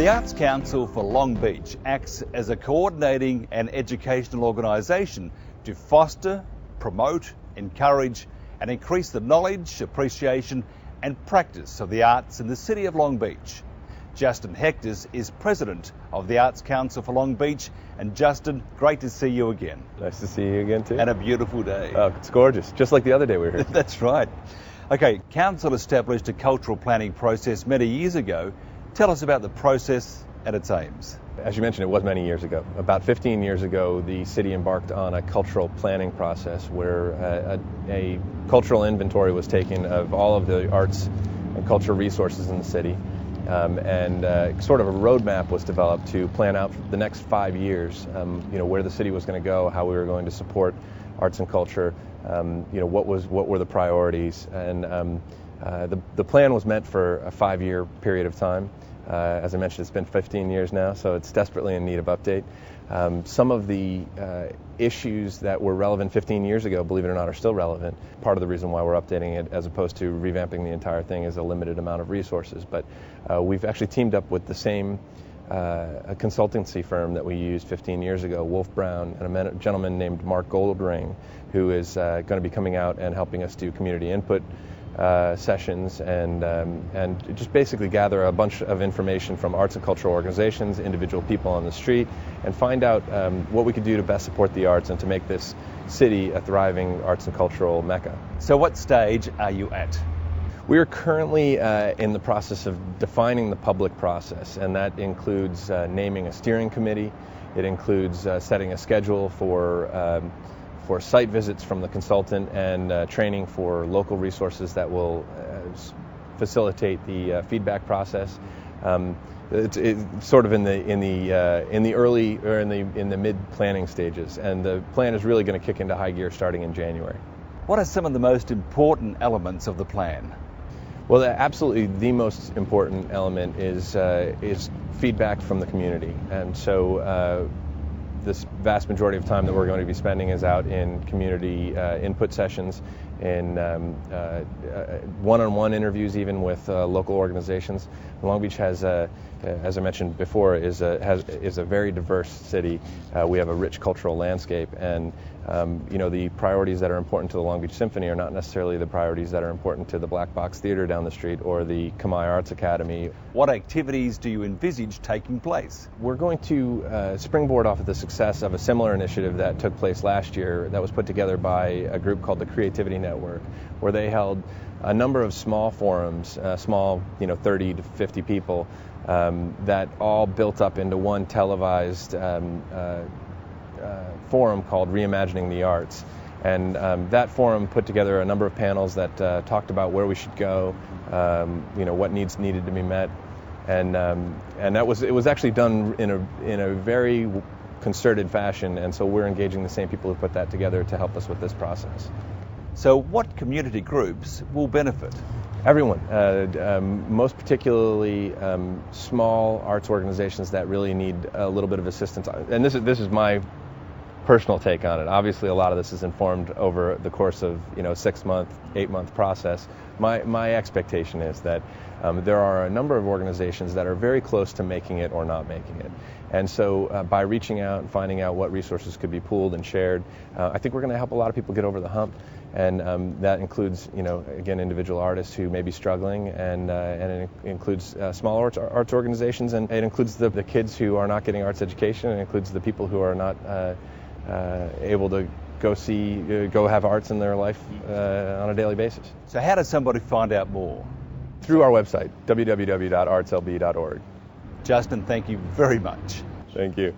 The Arts Council for Long Beach acts as a coordinating and educational organisation to foster, promote, encourage and increase the knowledge, appreciation and practice of the arts in the city of Long Beach. Justin Hectus is president of the Arts Council for Long Beach. And Justin, great to see you again. Nice to see you again too. And a beautiful day. Oh, it's gorgeous, just like the other day we were here. That's right. Okay, Council established a cultural planning process many years ago. Tell us about the process and its aims. As you mentioned, it was many years ago. About 15 years ago, the city embarked on a cultural planning process where a cultural inventory was taken of all of the arts and cultural resources in the city. And sort of a roadmap was developed to plan out the next 5 years, where the city was going to go, how we were going to support arts and culture, what were the priorities. And the plan was meant for a 5-year period of time. As I mentioned, it's been 15 years now, so it's desperately in need of update. Some of the issues that were relevant 15 years ago, believe it or not, are still relevant. Part of the reason why we're updating it as opposed to revamping the entire thing is a limited amount of resources. But we've actually teamed up with the same a consultancy firm that we used 15 years ago, Wolf Brown, and a gentleman named Mark Goldring, who is going to be coming out and helping us do community input sessions and just basically gather a bunch of information from arts and cultural organizations, individual people on the street, and find out what we could do to best support the arts and to make this city a thriving arts and cultural mecca. So what stage are you at? We are currently in the process of defining the public process, and that includes naming a steering committee. It includes setting a schedule for site visits from the consultant and training for local resources that will facilitate the feedback process. It's sort of in the early or in the mid planning stages, and the plan is really going to kick into high gear starting in January. What are some of the most important elements of the plan? Well, absolutely the most important element is feedback from the community, and so this vast majority of time that we're going to be spending is out in community input sessions, in one-on-one interviews even with local organizations. Long Beach has, as I mentioned before, is a very diverse city. We have a rich cultural landscape, and the priorities that are important to the Long Beach Symphony are not necessarily the priorities that are important to the Black Box Theater down the street or the Kamai Arts Academy. What activities do you envisage taking place? We're going to springboard off of the success of a similar initiative that took place last year that was put together by a group called the Creativity Network, where they held a number of small forums, 30 to 50 people, that all built up into one televised forum called Reimagining the Arts. And that forum put together a number of panels that talked about where we should go, what needs needed to be met, and it was actually done in a very concerted fashion. And so we're engaging the same people who put that together to help us with this process. So what community groups will benefit? Everyone, most particularly small arts organizations that really need a little bit of assistance. And this is my personal take on it. Obviously, a lot of this is informed over the course of 6-month, 8-month process. My expectation is that there are a number of organizations that are very close to making it or not making it. And so by reaching out and finding out what resources could be pooled and shared, I think we're going to help a lot of people get over the hump. And that includes, again, individual artists who may be struggling, and it includes small arts organizations, and it includes the kids who are not getting arts education, and it includes the people who are not able to go have arts in their life on a daily basis. So how does somebody find out more? Through our website, www.artslb.org. Justin, thank you very much. Thank you.